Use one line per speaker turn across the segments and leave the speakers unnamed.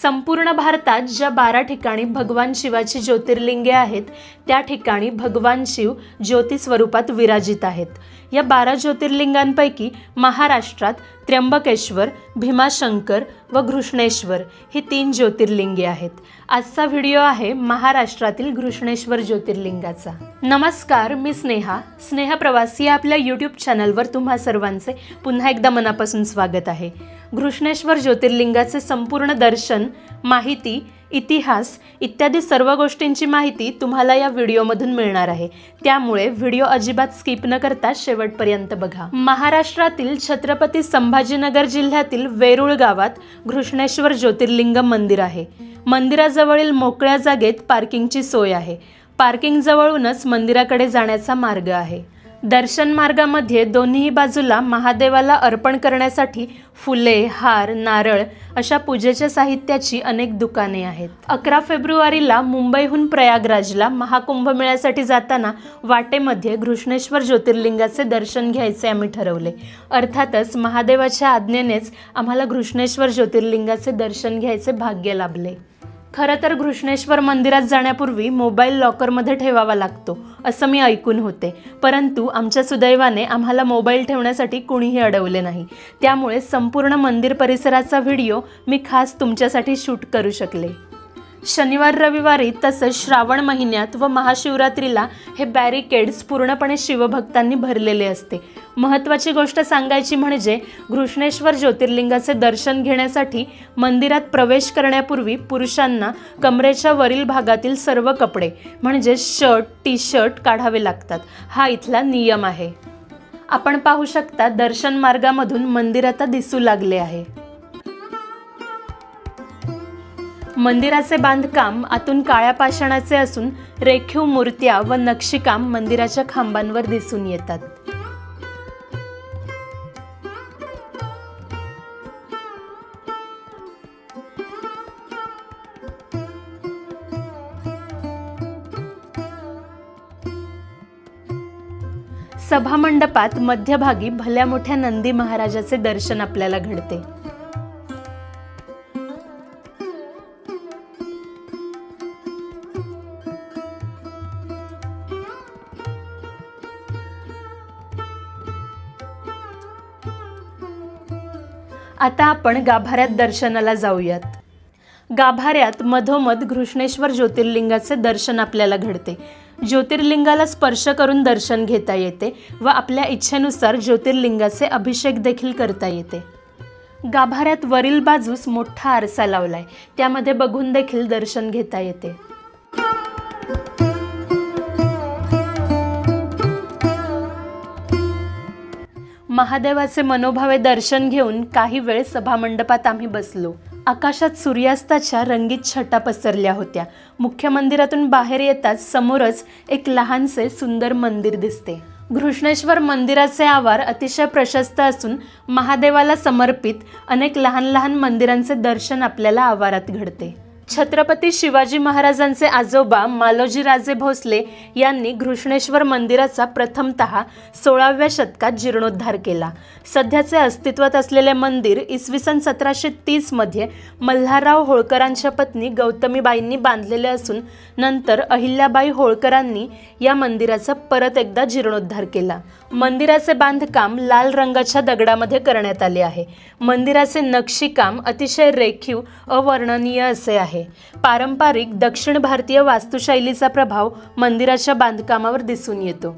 संपूर्ण भारतात ज्या 12 ठिकाणी भगवान शिवाची ज्योतिर्लिंगे आहेत त्या ठिकाणी भगवान शिव ज्योती स्वरूपात विराजित आहेत। या 12 ज्योतिर्लिंगांपैकी महाराष्ट्रात त्र्यंबकेश्वर, भीमाशंकर व घृष्णेश्वर ही 3 ज्योतिर्लिंगे आहेत। आजचा व्हिडिओ आहे महाराष्ट्रातील घृष्णेश्वर ज्योतिर्लिंगाचा। नमस्कार, मी स्नेहा प्रवासी या आपल्या यूट्यूब चॅनलवर तुम्हा सर्वांचे पुन्हा एकदा मनापासून स्वागत आहे। घृष्णेश्वर ज्योतिर्लिंगाचे संपूर्ण दर्शन, माहिती, इतिहास इत्यादी सर्व गोष्टींची माहिती तुम्हाला या व्हिडिओमधून मिळणार आहे, त्यामुळे व्हिडिओ अजिबात स्किप न करता शेवटपर्यंत बघा। महाराष्ट्रातील छत्रपती संभाजीनगर जिल्ह्यातील वेरूळ गावात घृष्णेश्वर ज्योतिर्लिंग मंदिर आहे। मंदिराजवळील मोकळ्या जागेत पार्किंगची सोय आहे। पार्किंग जवळूनच मंदिराकडे जाण्याचा मार्ग आहे। दर्शन मार्गामध्ये दोन्ही बाजूला महादेवाला अर्पण करण्यासाठी फुले, हार, नारळ अशा पूजेच्या साहित्याची अनेक दुकाने आहेत। 11 फेब्रुवारीला मुंबईहून प्रयागराजला महाकुंभमेळ्यासाठी जाताना वाटेमध्ये घृष्णेश्वर ज्योतिर्लिंगाचे दर्शन घ्यायचे आम्ही ठरवले। अर्थातच महादेवाच्या आज्ञेनेच आम्हाला घृष्णेश्वर ज्योतिर्लिंगाचे दर्शन घ्यायचे भाग्य लाभले। खरं तर घृष्णेश्वर मंदिरात जाण्यापूर्वी मोबाईल लॉकरमध्ये ठेवावा लागतो असं मी ऐकून होते, परंतु आमच्या सुदैवाने आम्हाला मोबाईल ठेवण्यासाठी कुणीही अडवले नाही, त्यामुळे संपूर्ण मंदिर परिसराचा व्हिडिओ मी खास तुमच्यासाठी शूट करू शकले। शनिवार रविवारी तसेच श्रावण महिन्यात व महाशिवरात्रीला हे बॅरिकेड्स पूर्णपणे शिवभक्तांनी भरलेले असते। महत्त्वाची गोष्ट सांगायची म्हणजे घृष्णेश्वर ज्योतिर्लिंगाचे दर्शन घेण्यासाठी मंदिरात प्रवेश करण्यापूर्वी पुरुषांना कमरेच्या वरील भागातील सर्व कपडे म्हणजे शर्ट, टी शर्ट काढावे लागतात। हा इथला नियम आहे। आपण पाहू शकता दर्शन मार्गामधून मंदिर आता दिसू लागले आहे। मंदिराचे बांधकाम आतून काळ्या पाषाणाचे असून रेखीव मूर्त्या व नक्षीकाम मंदिराच्या खांबांवर दिसून येतात। सभामंडपात मध्यभागी भल्या मोठ्या नंदी महाराजाचे दर्शन आपल्याला घडते। आता आपण गाभाऱ्यात दर्शनाला जाऊयात। गाभाऱ्यात मधोमध घृष्णेश्वर ज्योतिर्लिंगाचे दर्शन आपल्याला घडते। ज्योतिर्लिंगाला स्पर्श करून दर्शन घेता येते व आपल्या इच्छेनुसार ज्योतिर्लिंगाचे अभिषेक देखील करता येते। गाभाऱ्यात वरील बाजूस मोठा आरसा लावलाय, त्यामध्ये बघून देखील दर्शन घेता येते। महादेवाचे मनोभावे दर्शन घेऊन काही वेळ सभामंडपात आम्ही बसलो। आकाशात सूर्यास्ताच्या रंगीत छटा पसरल्या होत्या। मुख्य मंदिरातून बाहेर येताच समोरच एक लहानसे सुंदर मंदिर दिसते। घृष्णेश्वर मंदिराचे आवार अतिशय प्रशस्त असून महादेवाला समर्पित अनेक लहान लहान मंदिरांचे दर्शन आपल्याला आवारात घडते। छत्रपती शिवाजी महाराजांचे आजोबा मालोजीराजे भोसले यांनी घृष्णेश्वर मंदिराचा प्रथमतः 16व्या शतकात जीर्णोद्धार केला। सध्याचे अस्तित्वात असलेले मंदिर इसवी सन 1730 मध्ये मल्हारराव होळकरांच्या पत्नी गौतमीबाईंनी बांधलेले असून नंतर अहिल्याबाई होळकरांनी या मंदिराचा परत एकदा जीर्णोद्धार केला। मंदिराचे बांधकाम लाल रंगाच्या दगडामध्ये करण्यात आले आहे। मंदिराचे नक्षीकाम अतिशय रेखीव, अवर्णनीय असे आहे। पारंपरिक दक्षिण भारतीय वास्तुशैलीचा प्रभाव मंदिराच्या बांधकामावर दिसून येतो।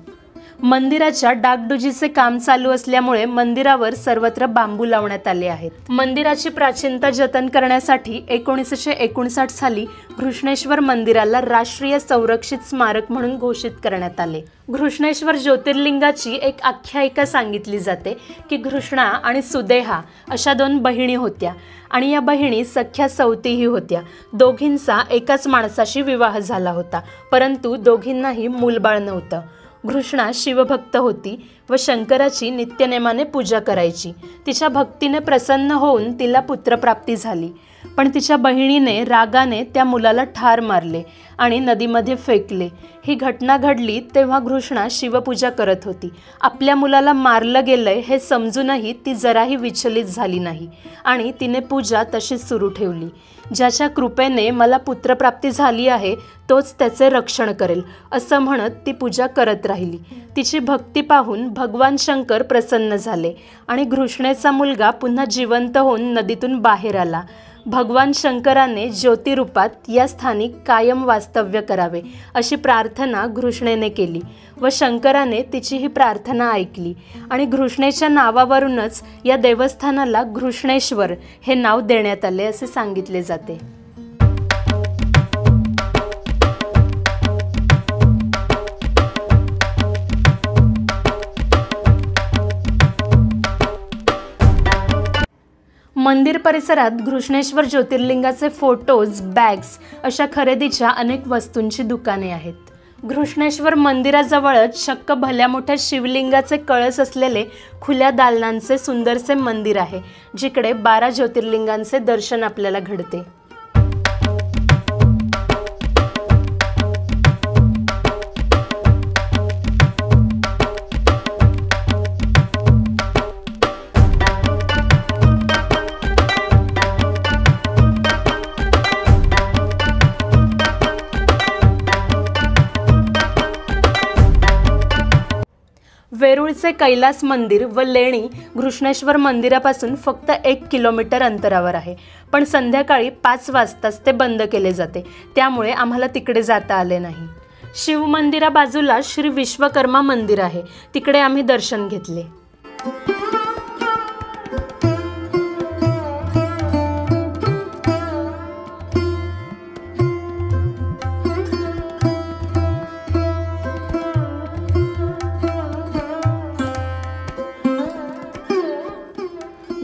मंदिराच्या डागडुजीचे काम चालू असल्यामुळे मंदिरावर सर्वत्र बांबू लावण्यात आले आहेत। मंदिराची प्राचीनता जतन करण्यासाठी 1959 साली घृष्णेश्वर मंदिराला राष्ट्रीय संरक्षित स्मारक म्हणून घोषित करण्यात आले। घृष्णेश्वर ज्योतिर्लिंगाची एक आख्यायिका सांगितली जाते की घृष्णा आणि सुदेहा अशा 2 बहिणी होत्या आणि या बहिणी सख्या सौतेही होत्या। दोघींचा एकाच माणसाशी विवाह झाला होता, परंतु दोघींनाही मूलबाळ नव्हतं। घृष्णा शिवभक्त होती व शंकराची नित्यनेमाने पूजा करायची। तिच्या भक्तीने प्रसन्न होऊन तिला पुत्रप्राप्ती झाली। पण तिच्या बहिणीने रागाने त्या मुलाला ठार मारले आणि नदीमध्ये फेकले। ही घटना घडली तेव्हा घृष्णा शिवपूजा करत होती। आपल्या मुलाला मारलं गेलंय हे समजूनही ती जराही विचलित झाली नाही आणि तिने पूजा तशीच सुरू ठेवली। ज्याच्या कृपेने मला पुत्रप्राप्ती झाली आहे तोच त्याचे रक्षण करेल असं म्हणत ती पूजा करत राहिली। तिची भक्ती पाहून भगवान शंकर प्रसन्न झाले आणि घृष्णेचा मुलगा पुन्हा जिवंत होऊन नदीतून बाहेर आला। भगवान शंकराने ज्योतिरूपात या स्थानी कायम वास्तव्य करावे अशी प्रार्थना घृष्णेने केली व शंकराने तिची ही प्रार्थना ऐकली आणि घृष्णेच्या नावावरूनच या देवस्थानाला घृष्णेश्वर हे नाव देण्यात आले असे सांगितले जाते। मंदिर परिसरात घृष्णेश्वर ज्योतिर्लिंगाचे फोटोज, बॅग्स अशा खरेदीच्या अनेक वस्तूंची दुकाने आहेत। घृष्णेश्वर मंदिराजवळच चक्क भल्या मोठ्या शिवलिंगाचे कळस असलेले खुल्या दालनांचे सुंदरसे मंदिर आहे, जिकडे 12 ज्योतिर्लिंगांचे दर्शन आपल्याला घडते। वेरूळचे कैलास मंदिर व लेणी घृष्णेश्वर मंदिरापासून फक्त 1 किलोमीटर अंतरावर आहे, पण संध्याकाळी 5 वाजताच ते बंद केले जाते, त्यामुळे आम्हाला तिकडे जाता आले नाही। शिव मंदिरा बाजूला श्री विश्वकर्मा मंदिर आहे, तिकडे आम्ही दर्शन घेतले।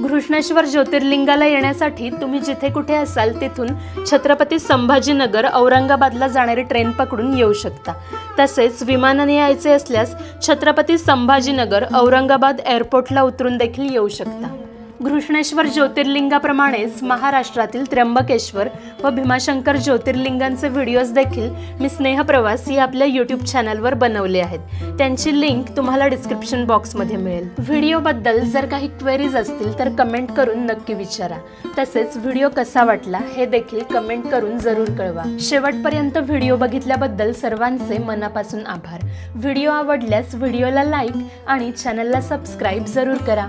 घृष्णेश्वर ज्योतिर्लिंगाला येण्यासाठी तुम्ही जिथे कुठे असाल तिथून छत्रपती संभाजीनगर औरंगाबादला जाणारी ट्रेन पकडून येऊ शकता। तसेच विमानाने यायचे असल्यास छत्रपती संभाजीनगर औरंगाबाद एअरपोर्टला उतरून देखील येऊ शकता। घृष्णेश्वर ज्योतिर्लिंगाप्रमाणेच महाराष्ट्रातील त्र्यंबकेश्वर व भीमाशंकर ज्योतिर्लिंगांचे व्हिडिओज देखील मी स्नेहप्रवास या आपल्या यूट्यूब चॅनलवर बनवले आहेत, त्यांची लिंक तुम्हाला डिस्क्रिप्शन बॉक्समध्ये मिळेल। व्हिडिओबद्दल जर काही क्वेरीज असतील तर कमेंट करून नक्की विचारा। तसेच व्हिडिओ कसा वाटला हे देखील कमेंट करून जरूर कळवा। शेवटपर्यंत व्हिडिओ बघितल्याबद्दल सर्वांचे मनापासून आभार। व्हिडिओ आवडल्यास व्हिडिओला लाईक आणि चॅनलला सबस्क्राईब जरूर करा।